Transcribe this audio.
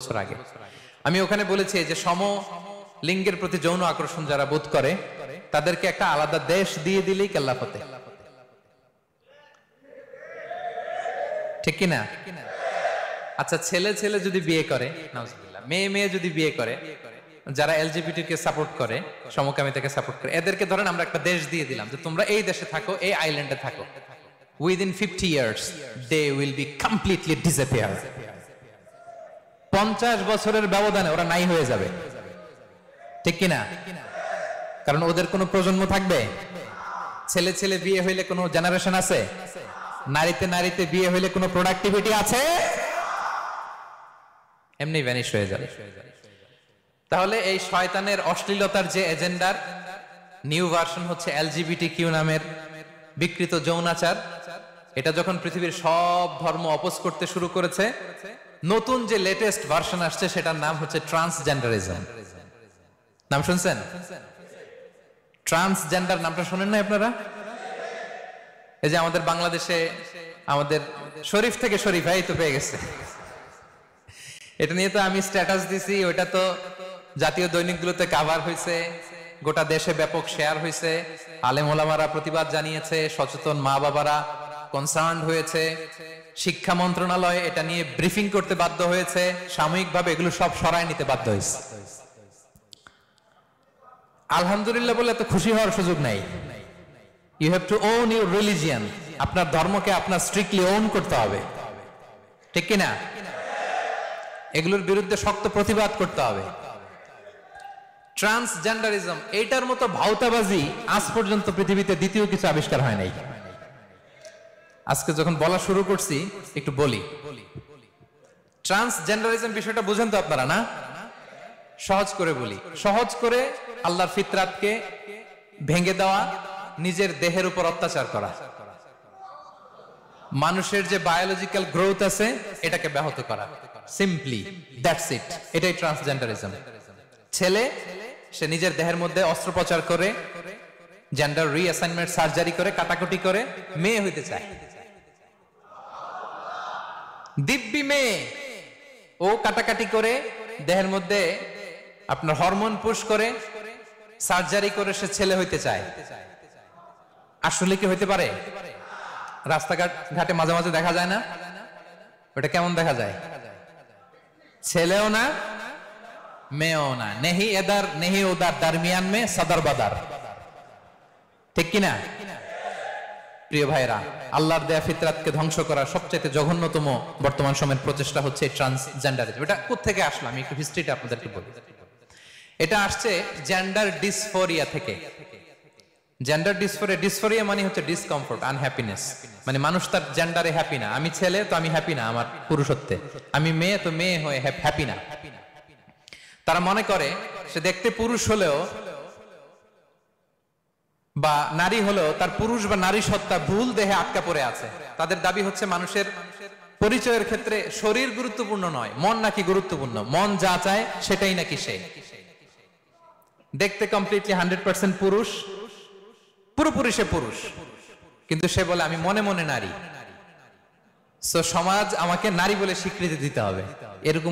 বছর আগে আমি ওখানে বলেছি যে সম লিঙ্গের প্রতি যৌন আকর্ষণ যারা বোধ করে তাদেরকে একটা আলাদা দেশ দিয়ে দিলেই কেল্লা ফতে, ঠিক কিনা? আচ্ছা, ছেলে ছেলে যদি বিয়ে করে, নাউজুবিল্লাহ, মেয়ে মেয়ে যদি বিয়ে করে, যারা এলজিবিটি কে সাপোর্ট করে, সমকামিতাকে সাপোর্ট করে, এদেরকে ধরেন আমরা একটা দেশ দিয়ে দিলাম যে তোমরা এই দেশে থাকো, এই আইল্যান্ডে থাকো, within 50 years they will be completely disappear। 50 বছরের ব্যবধানে ওরা নাই হয়ে যাবে, ঠিক কিনা? কারণ ওদের কোনো প্রজন্ম থাকবে? ছেলে ছেলে বিয়ে হইলে কোনো জেনারেশন আছে? নারীতে নারীতে বিয়ে হইলে কোনো প্রোডাক্টিভিটি আছে? এমনি ভ্যানিশ হয়ে যাবে। তাহলে এই শয়তানের অশ্লীলতার যে এজেন্ডার নিউ ভার্সন হচ্ছে এলজিবিটি কিউ নামের বিকৃত যৌনাচার, এটা যখন পৃথিবীর সব ধর্ম অপোজ করতে শুরু করেছে, নতুন যে লেটেস্ট ভার্সন আসছে সেটার নাম হচ্ছে ট্রান্সজেন্ডারিজম। নাম শুনছেন? ট্রান্সজেন্ডার নামটা শুনেন না আপনারা? এই যে আমাদের বাংলাদেশে আমাদের শরীফ থেকে শরীফ ভাই তো পেয়ে গেছে, এটা নিয়ে তো আমি স্ট্যাটাস দিছি, ওইটা তো জাতীয় দৈনিকগুলোতে কভার হয়েছে, গোটা দেশে ব্যাপক শেয়ার হয়েছে, আলেম ওলামারা প্রতিবাদ জানিয়েছে, সচেতন মা বাবারা কনসার্ন হয়েছে, শিক্ষা মন্ত্রণালয় এটা নিয়ে ব্রিফিং করতে বাধ্য হয়েছে, সাময়িকভাবে এগুলো সব সরায় নিতে বাধ্য হয়েছে। আলহামদুলিল্লাহ বলে তো খুশি হওয়ার সুযোগ নাই। You have to own your religion. আপনার ধর্মকে আপনার স্ট্রিক্টলি ওন করতে হবে, ঠিক কিনা? এগুলোর বিরুদ্ধে শক্ত প্রতিবাদ করতে হবে। ট্রান্সজেন্ডারিজম এইটার মতো ভাউতাবাজি আজ পর্যন্ত পৃথিবীতে দ্বিতীয় কিছু আবিষ্কার হয় নাই। আজকে যখন বলা শুরু করছি একটু বলি, ট্রান্সজেন্ডারিজম বিষয়টা বুঝেন তো আপনারা? না, সহজ করে বলি। সহজ করে আল্লাহর ফিতরাতকে ভেঙে দেওয়া, নিজের দেহের উপর অত্যাচার করা, মানুষের যে বায়োলজিক্যাল গ্রোথ আছে এটাকে ব্যাহত করা, সিম্পলি দ্যাটস ইট। এটাই ট্রান্সজেন্ডারিজম। ছেলে সে নিজের দেহের মধ্যে অস্ত্রোপচার করে, জেন্ডার রিঅ্যাসাইনমেন্ট সার্জারি করে, কাটাকুটি করে মেয়ে হইতে চায়। দিব্যি মেয়ে, ও কাটাকাটি করে দেহের মধ্যে আপনার হরমোন পুশ করে, সার্জারি করে সে ছেলে হইতে চায়। আসলে কি হইতে পারে? রাস্তাঘাট ঘাটে মাঝে মাঝে দেখা যায় না? ওটা কেমন দেখা যায়? ছেলেও না মেয়েও না, নেহি এদার নেহি ওদার, দারমিয়ান মে সদর বাদার, ঠিক কিনা? প্রিয় ভাইরা, আল্লাহর দেয়া ফিতরাতকে ধ্বংস করার সবচেয়ে জঘন্যতম বর্তমান সময়ের প্রচেষ্টা হচ্ছে ট্রান্সজেন্ডারিজম। এটা কোত্থেকে আসলো আমি একটু হিস্ট্রিটা আপনাদেরকে বলি। এটা আসছে জেন্ডার ডিসফোরিয়া থেকে। জেন্ডার ডিসফোরিয়া, ডিসফোরিয়া মানে হচ্ছে ডিসকমফোর্ট, আনহ্যাপিনেস, মানে মানুষ তার জেন্ডারে হ্যাপি না। আমি ছেলে তো আমি হ্যাপি না আমার পুরুষত্বে, আমি মেয়ে তো মেয়ে হয়ে হ্যাপি না। তারা মনে করে সে দেখতে পুরুষ হলেও বা নারী হলেও তার পুরুষ বা নারী সত্তা ভুল দেহে আটকা পড়ে আছে। তাদের দাবি হচ্ছে মানুষের পরিচয়ের ক্ষেত্রে শরীর গুরুত্বপূর্ণ নয়, মন নাকি গুরুত্বপূর্ণ। মন যা চায় সেটাই নাকি সে। দেখতে কমপ্লিটলি 100% পুরুষ, পুরোপুরি সে পুরুষ, কিন্তু সে বলে আমি মনে মনে নারী। সো সমাজ আমাকে নারী বলে স্বীকৃতি দিতে হবে, এরকম